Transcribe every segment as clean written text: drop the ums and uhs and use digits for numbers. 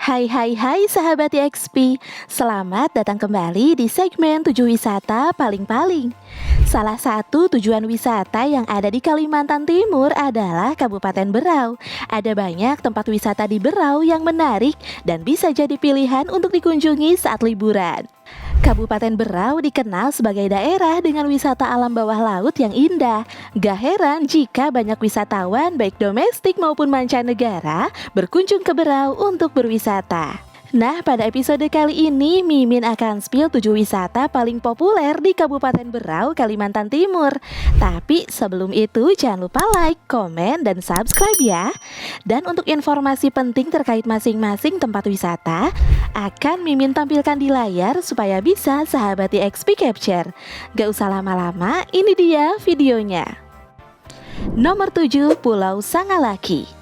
Hai hai hai sahabat YXP, selamat datang kembali di segmen 7 wisata paling-paling. Salah satu tujuan wisata yang ada di Kalimantan Timur adalah Kabupaten Berau. Ada banyak tempat wisata di Berau yang menarik dan bisa jadi pilihan untuk dikunjungi saat liburan. Kabupaten Berau dikenal sebagai daerah dengan wisata alam bawah laut yang indah. Gak heran jika banyak wisatawan baik domestik maupun mancanegara berkunjung ke Berau untuk berwisata. Nah, pada episode kali ini Mimin akan spill 7 wisata paling populer di Kabupaten Berau, Kalimantan Timur. Tapi sebelum itu jangan lupa like, komen, dan subscribe ya. Dan untuk informasi penting terkait masing-masing tempat wisata akan Mimin tampilkan di layar supaya bisa sahabat YXP capture. Gak usah lama-lama, ini dia videonya. Nomor 7, Pulau Sangalaki.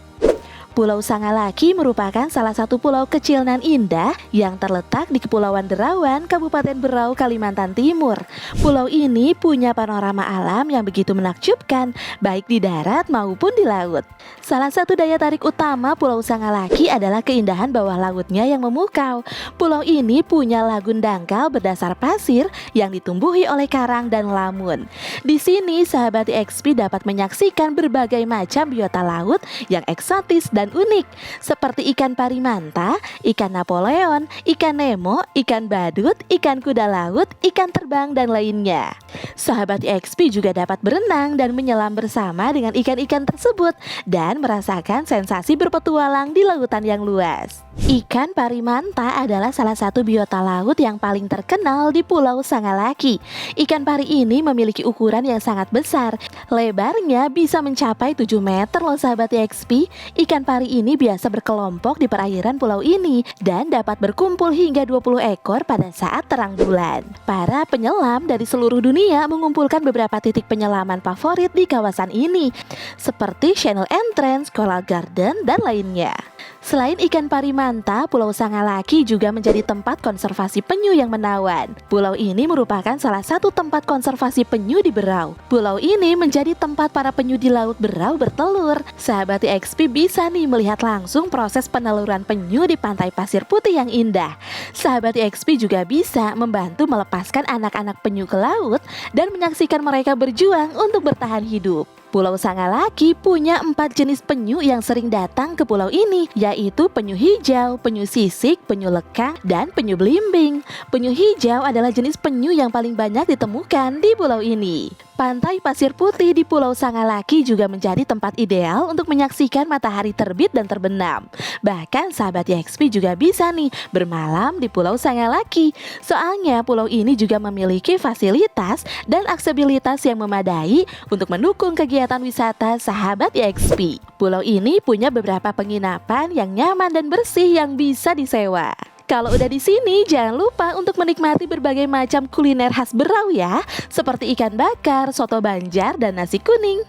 Pulau Sangalaki merupakan salah satu pulau kecil nan indah yang terletak di Kepulauan Derawan, Kabupaten Berau, Kalimantan Timur. Pulau ini punya panorama alam yang begitu menakjubkan, baik di darat maupun di laut. Salah satu daya tarik utama Pulau Sangalaki adalah keindahan bawah lautnya yang memukau. Pulau ini punya lagun dangkal berdasar pasir yang ditumbuhi oleh karang dan lamun. Di sini sahabat YXP dapat menyaksikan berbagai macam biota laut yang eksotis dan unik, seperti ikan parimanta, ikan Napoleon, ikan Nemo, ikan badut, ikan kuda laut, ikan terbang, dan lainnya. Sahabat YXP juga dapat berenang dan menyelam bersama dengan ikan-ikan tersebut dan merasakan sensasi berpetualang di lautan yang luas. Ikan parimanta adalah salah satu biota laut yang paling terkenal di Pulau Sangalaki. Ikan pari ini memiliki ukuran yang sangat besar. Lebarnya bisa mencapai 7 meter loh sahabat YXP. Ikan pari ini biasa berkelompok di perairan pulau ini dan dapat berkumpul hingga 20 ekor pada saat terang bulan. Para penyelam dari seluruh dunia mengumpulkan beberapa titik penyelaman favorit di kawasan ini, seperti Channel Entrance, Coral Garden, dan lainnya. Selain ikan parimanta, Pulau Sangalaki juga menjadi tempat konservasi penyu yang menawan. Pulau ini merupakan salah satu tempat konservasi penyu di Berau. Pulau ini menjadi tempat para penyu di Laut Berau bertelur. Sahabat YXP bisa nih melihat langsung proses peneluran penyu di pantai pasir putih yang indah. Sahabat YXP juga bisa membantu melepaskan anak-anak penyu ke laut dan menyaksikan mereka berjuang untuk bertahan hidup. Pulau Sangalaki punya 4 jenis penyu yang sering datang ke pulau ini, yaitu penyu hijau, penyu sisik, penyu lekang, dan penyu belimbing. Penyu hijau adalah jenis penyu yang paling banyak ditemukan di pulau ini. Pantai pasir putih di Pulau Sangalaki juga menjadi tempat ideal untuk menyaksikan matahari terbit dan terbenam. Bahkan sahabat YXP juga bisa nih bermalam di Pulau Sangalaki. Soalnya pulau ini juga memiliki fasilitas dan aksesibilitas yang memadai untuk mendukung kegiatan wisata sahabat YXP. Pulau ini punya beberapa penginapan yang nyaman dan bersih yang bisa disewa. Kalau udah di sini, jangan lupa untuk menikmati berbagai macam kuliner khas Berau ya, seperti ikan bakar, soto Banjar, dan nasi kuning.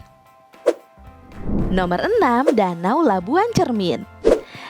Nomor 6, Danau Labuan Cermin.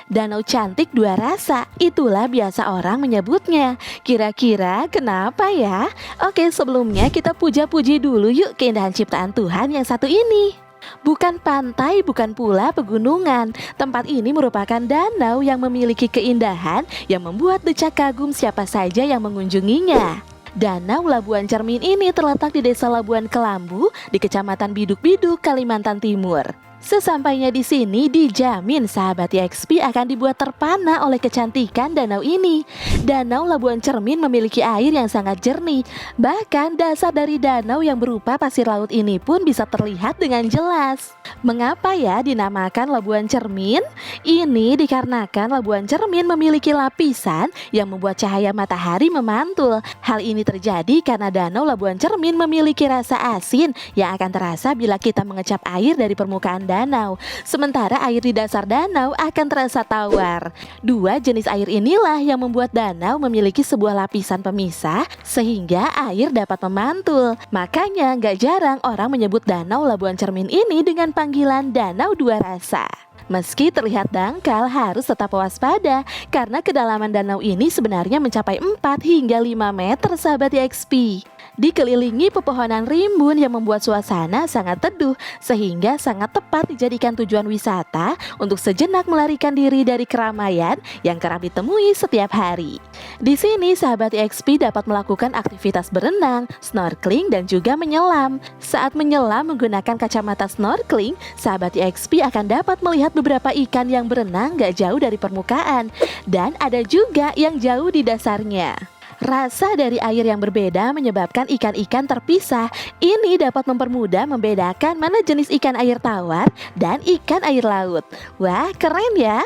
Danau cantik dua rasa, itulah biasa orang menyebutnya. Kira-kira kenapa ya? Oke, sebelumnya kita puja-puji dulu yuk keindahan ciptaan Tuhan yang satu ini. Bukan pantai, bukan pula pegunungan. Tempat ini merupakan danau yang memiliki keindahan yang membuat decak kagum siapa saja yang mengunjunginya. Danau Labuan Cermin ini terletak di Desa Labuan Kelambu di Kecamatan Biduk-Biduk, Kalimantan Timur. Sesampainya di sini dijamin sahabat YXP akan dibuat terpana oleh kecantikan danau ini. Danau Labuan Cermin memiliki air yang sangat jernih. Bahkan dasar dari danau yang berupa pasir laut ini pun bisa terlihat dengan jelas. Mengapa ya dinamakan Labuan Cermin? Ini dikarenakan Labuan Cermin memiliki lapisan yang membuat cahaya matahari memantul. Hal ini terjadi karena danau Labuan Cermin memiliki rasa asin yang akan terasa bila kita mengecap air dari permukaan danau. Sementara air di dasar danau akan terasa tawar. Dua jenis air inilah yang membuat danau memiliki sebuah lapisan pemisah sehingga air dapat memantul. Makanya gak jarang orang menyebut Danau Labuan Cermin ini dengan panggilan Danau Dua Rasa. Meski terlihat dangkal, harus tetap waspada karena kedalaman danau ini sebenarnya mencapai 4 hingga 5 meter sahabat YXP. Dikelilingi pepohonan rimbun yang membuat suasana sangat teduh, sehingga sangat tepat dijadikan tujuan wisata untuk sejenak melarikan diri dari keramaian yang kerap ditemui setiap hari. Di sini sahabat EXP dapat melakukan aktivitas berenang, snorkeling, dan juga menyelam. Saat menyelam menggunakan kacamata snorkeling, sahabat EXP akan dapat melihat beberapa ikan yang berenang gak jauh dari permukaan, dan ada juga yang jauh di dasarnya. Rasa dari air yang berbeda menyebabkan ikan-ikan terpisah. Ini dapat mempermudah membedakan mana jenis ikan air tawar dan ikan air laut. Wah, keren ya!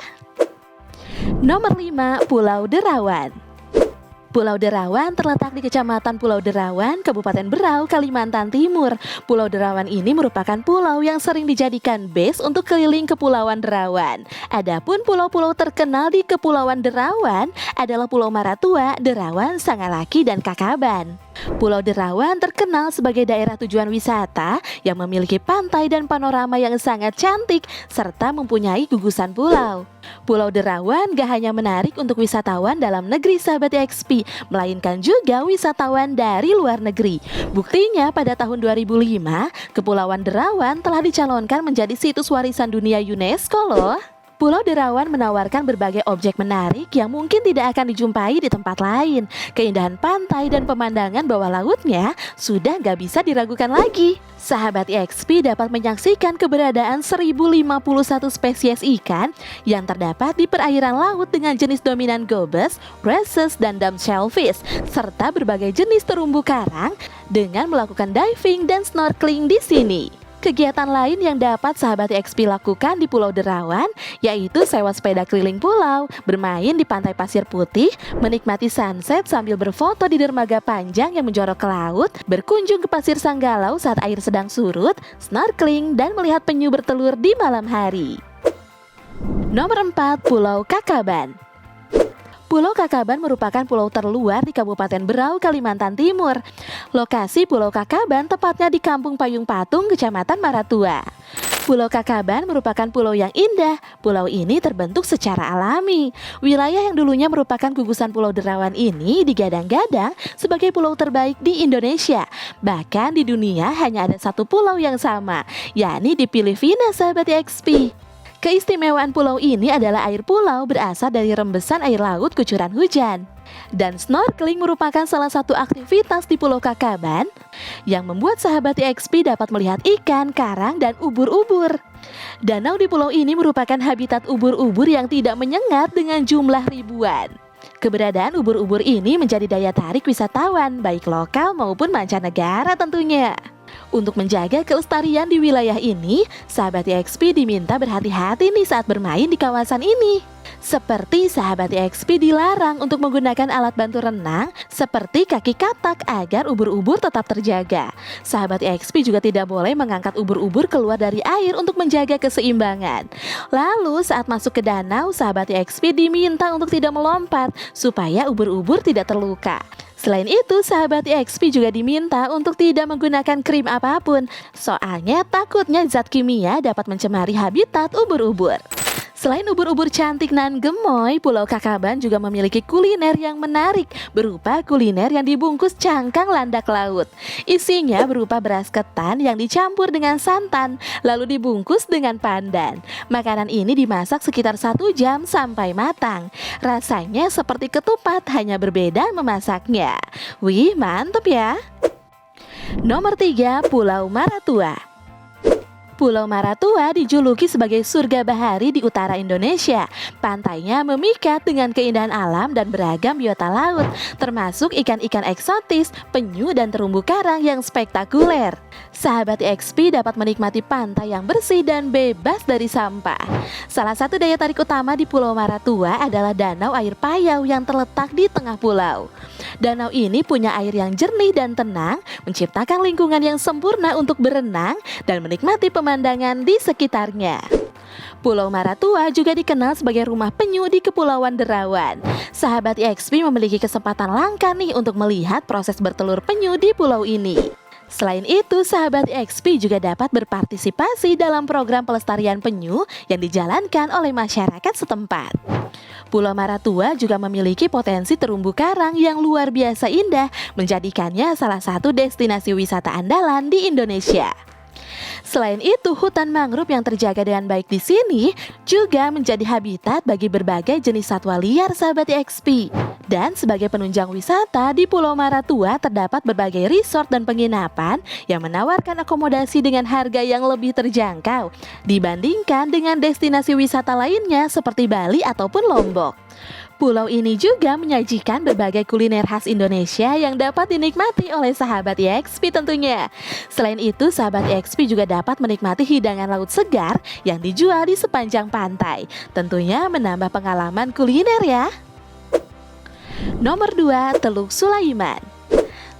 Nomor 5, Pulau Derawan. Pulau Derawan terletak di Kecamatan Pulau Derawan, Kabupaten Berau, Kalimantan Timur. Pulau Derawan ini merupakan pulau yang sering dijadikan base untuk keliling Kepulauan Derawan. Adapun pulau-pulau terkenal di Kepulauan Derawan adalah Pulau Maratua, Derawan, Sangalaki, dan Kakaban. Pulau Derawan terkenal sebagai daerah tujuan wisata yang memiliki pantai dan panorama yang sangat cantik serta mempunyai gugusan pulau. Pulau Derawan gak hanya menarik untuk wisatawan dalam negeri sahabat EXP, melainkan juga wisatawan dari luar negeri. Buktinya pada tahun 2005, Kepulauan Derawan telah dicalonkan menjadi situs warisan dunia UNESCO loh. Pulau Derawan menawarkan berbagai objek menarik yang mungkin tidak akan dijumpai di tempat lain. Keindahan pantai dan pemandangan bawah lautnya sudah gak bisa diragukan lagi. Sahabat EXP dapat menyaksikan keberadaan 1051 spesies ikan yang terdapat di perairan laut dengan jenis dominan gobes, wrasses, dan dam shellfish, serta berbagai jenis terumbu karang dengan melakukan diving dan snorkeling di sini. Kegiatan lain yang dapat sahabat EXP lakukan di Pulau Derawan yaitu sewa sepeda keliling pulau, bermain di pantai pasir putih, menikmati sunset sambil berfoto di dermaga panjang yang menjorok ke laut, berkunjung ke Pasir Sanggalau saat air sedang surut, snorkeling, dan melihat penyu bertelur di malam hari. Nomor 4, Pulau Kakaban. Pulau Kakaban merupakan pulau terluar di Kabupaten Berau, Kalimantan Timur. Lokasi Pulau Kakaban tepatnya di Kampung Payung Patung, Kecamatan Maratua. Pulau Kakaban merupakan pulau yang indah. Pulau ini terbentuk secara alami. Wilayah yang dulunya merupakan gugusan Pulau Derawan ini digadang-gadang sebagai pulau terbaik di Indonesia. Bahkan di dunia hanya ada satu pulau yang sama, yakni di Filipina, sahabat EXP. Keistimewaan pulau ini adalah air pulau berasal dari rembesan air laut kucuran hujan. Dan snorkeling merupakan salah satu aktivitas di Pulau Kakaban yang membuat sahabat EXP dapat melihat ikan, karang, dan ubur-ubur. Danau di pulau ini merupakan habitat ubur-ubur yang tidak menyengat dengan jumlah ribuan. Keberadaan ubur-ubur ini menjadi daya tarik wisatawan, baik lokal maupun mancanegara tentunya. Untuk menjaga kelestarian di wilayah ini, sahabat EXP diminta berhati-hati nih saat bermain di kawasan ini. Seperti sahabat EXP dilarang untuk menggunakan alat bantu renang seperti kaki katak agar ubur-ubur tetap terjaga. Sahabat EXP juga tidak boleh mengangkat ubur-ubur keluar dari air untuk menjaga keseimbangan. Lalu saat masuk ke danau, sahabat EXP diminta untuk tidak melompat supaya ubur-ubur tidak terluka. Selain itu, sahabat EXP juga diminta untuk tidak menggunakan krim apapun, soalnya takutnya zat kimia dapat mencemari habitat ubur-ubur. Selain ubur-ubur cantik nan gemoy, Pulau Kakaban juga memiliki kuliner yang menarik berupa kuliner yang dibungkus cangkang landak laut. Isinya berupa beras ketan yang dicampur dengan santan, lalu dibungkus dengan pandan. Makanan ini dimasak sekitar 1 jam sampai matang. Rasanya seperti ketupat, hanya berbeda memasaknya. Wih, mantep ya! Nomor 3, Pulau Maratua. Pulau Maratua dijuluki sebagai surga bahari di utara Indonesia. Pantainya memikat dengan keindahan alam dan beragam biota laut, termasuk ikan-ikan eksotis, penyu, dan terumbu karang yang spektakuler. Sahabat EXP dapat menikmati pantai yang bersih dan bebas dari sampah. Salah satu daya tarik utama di Pulau Maratua adalah danau air payau yang terletak di tengah pulau. Danau ini punya air yang jernih dan tenang, menciptakan lingkungan yang sempurna untuk berenang dan menikmati pemandangan di sekitarnya. Pulau Maratua juga dikenal sebagai rumah penyu di Kepulauan Derawan. Sahabat EXP memiliki kesempatan langka nih untuk melihat proses bertelur penyu di pulau ini. Selain itu, sahabat EXP juga dapat berpartisipasi dalam program pelestarian penyu yang dijalankan oleh masyarakat setempat. Pulau Maratua juga memiliki potensi terumbu karang yang luar biasa indah, menjadikannya salah satu destinasi wisata andalan di Indonesia. Selain itu, hutan mangrove yang terjaga dengan baik di sini juga menjadi habitat bagi berbagai jenis satwa liar sahabat EXP. Dan sebagai penunjang wisata di Pulau Maratua terdapat berbagai resort dan penginapan yang menawarkan akomodasi dengan harga yang lebih terjangkau dibandingkan dengan destinasi wisata lainnya seperti Bali ataupun Lombok. Pulau ini juga menyajikan berbagai kuliner khas Indonesia yang dapat dinikmati oleh sahabat EXP tentunya. Selain itu, sahabat EXP juga dapat menikmati hidangan laut segar yang dijual di sepanjang pantai. Tentunya menambah pengalaman kuliner ya. Nomor 2, Teluk Sulaiman.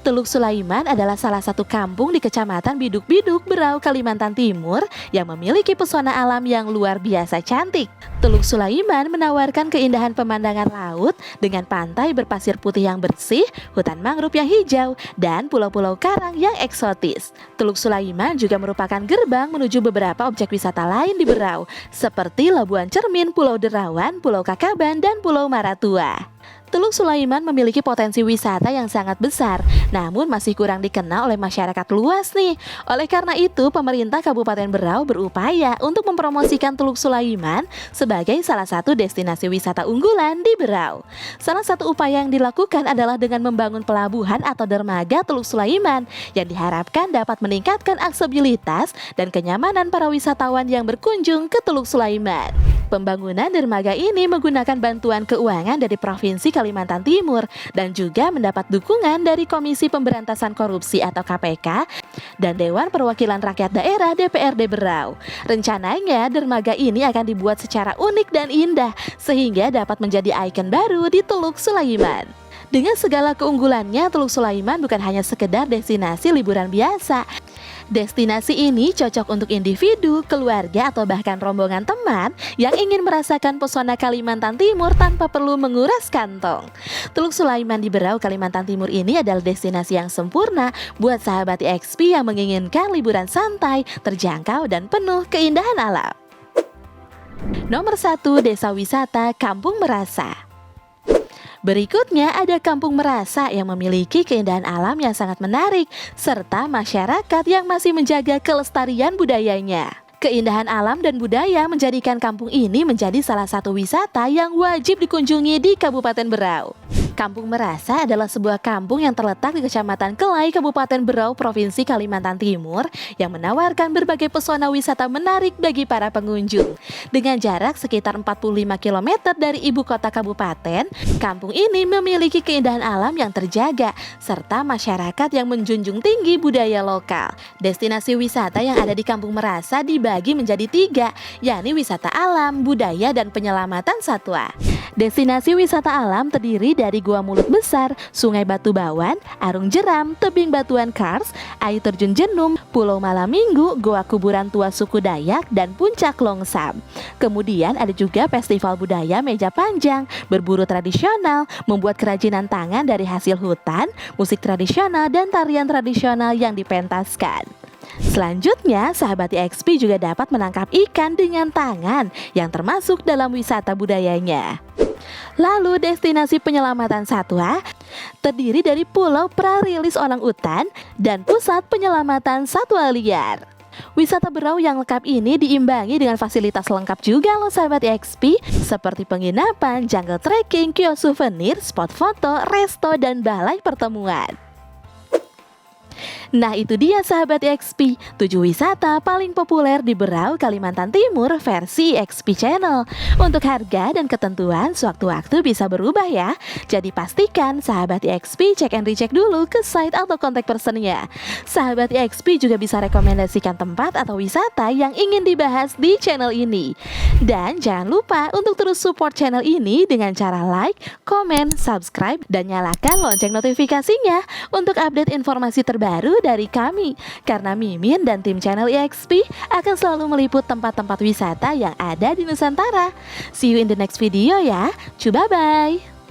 Teluk Sulaiman adalah salah satu kampung di Kecamatan Biduk-Biduk, Berau, Kalimantan Timur yang memiliki pesona alam yang luar biasa cantik. Teluk Sulaiman menawarkan keindahan pemandangan laut dengan pantai berpasir putih yang bersih, hutan mangrove yang hijau, dan pulau-pulau karang yang eksotis. Teluk Sulaiman juga merupakan gerbang menuju beberapa objek wisata lain di Berau, seperti Labuan Cermin, Pulau Derawan, Pulau Kakaban, dan Pulau Maratua. Teluk Sulaiman memiliki potensi wisata yang sangat besar, namun masih kurang dikenal oleh masyarakat luas nih. Oleh karena itu, pemerintah Kabupaten Berau berupaya untuk mempromosikan Teluk Sulaiman sebagai salah satu destinasi wisata unggulan di Berau. Salah satu upaya yang dilakukan adalah dengan membangun pelabuhan atau dermaga Teluk Sulaiman yang diharapkan dapat meningkatkan aksesibilitas dan kenyamanan para wisatawan yang berkunjung ke Teluk Sulaiman. Pembangunan dermaga ini menggunakan bantuan keuangan dari Provinsi Kalimantan Timur dan juga mendapat dukungan dari Komisi Pemberantasan Korupsi atau KPK dan Dewan Perwakilan Rakyat Daerah DPRD Berau. Rencananya dermaga ini akan dibuat secara unik dan indah sehingga dapat menjadi ikon baru di Teluk Sulaiman. Dengan segala keunggulannya, Teluk Sulaiman bukan hanya sekedar destinasi liburan biasa. Destinasi ini cocok untuk individu, keluarga, atau bahkan rombongan teman yang ingin merasakan pesona Kalimantan Timur tanpa perlu menguras kantong. Teluk Sulaiman di Berau, Kalimantan Timur ini adalah destinasi yang sempurna buat sahabat EXP yang menginginkan liburan santai, terjangkau, dan penuh keindahan alam. Nomor 1, Desa Wisata Kampung Merasa. Berikutnya ada Kampung Merasa yang memiliki keindahan alam yang sangat menarik serta masyarakat yang masih menjaga kelestarian budayanya. Keindahan alam dan budaya menjadikan kampung ini menjadi salah satu wisata yang wajib dikunjungi di Kabupaten Berau. Kampung Merasa adalah sebuah kampung yang terletak di Kecamatan Kelai, Kabupaten Berau, Provinsi Kalimantan Timur yang menawarkan berbagai pesona wisata menarik bagi para pengunjung. Dengan jarak sekitar 45 km dari ibu kota kabupaten, kampung ini memiliki keindahan alam yang terjaga serta masyarakat yang menjunjung tinggi budaya lokal. Destinasi wisata yang ada di Kampung Merasa dibagi menjadi 3, yakni wisata alam, budaya, dan penyelamatan satwa. Destinasi wisata alam terdiri dari Gua Mulut Besar, Sungai Batu Bawan, Arung Jeram, Tebing Batuan Kars, Air Terjun Jenum, Pulau Malam Minggu, Goa Kuburan Tua Suku Dayak, dan Puncak Longsam. Kemudian ada juga festival budaya meja panjang, berburu tradisional, membuat kerajinan tangan dari hasil hutan, musik tradisional, dan tarian tradisional yang dipentaskan. Selanjutnya, sahabat EXP juga dapat menangkap ikan dengan tangan yang termasuk dalam wisata budayanya. Lalu destinasi penyelamatan satwa terdiri dari Pulau Prarilis Orang Utan dan Pusat Penyelamatan Satwa Liar. Wisata Berau yang lengkap ini diimbangi dengan fasilitas lengkap juga loh sahabat EXP, seperti penginapan, jungle trekking, kios souvenir, spot foto, resto, dan balai pertemuan. Nah itu dia sahabat EXP, 7 wisata paling populer di Berau, Kalimantan Timur versi EXP Channel. Untuk harga dan ketentuan sewaktu-waktu bisa berubah ya. Jadi pastikan sahabat EXP cek and recheck dulu ke site atau kontak personnya. Sahabat EXP juga bisa rekomendasikan tempat atau wisata yang ingin dibahas di channel ini. Dan jangan lupa untuk terus support channel ini dengan cara like, komen, subscribe, dan nyalakan lonceng notifikasinya untuk update informasi terbaru dari kami. Karena Mimin dan tim channel EXP akan selalu meliput tempat-tempat wisata yang ada di Nusantara. See you in the next video ya. Bye bye.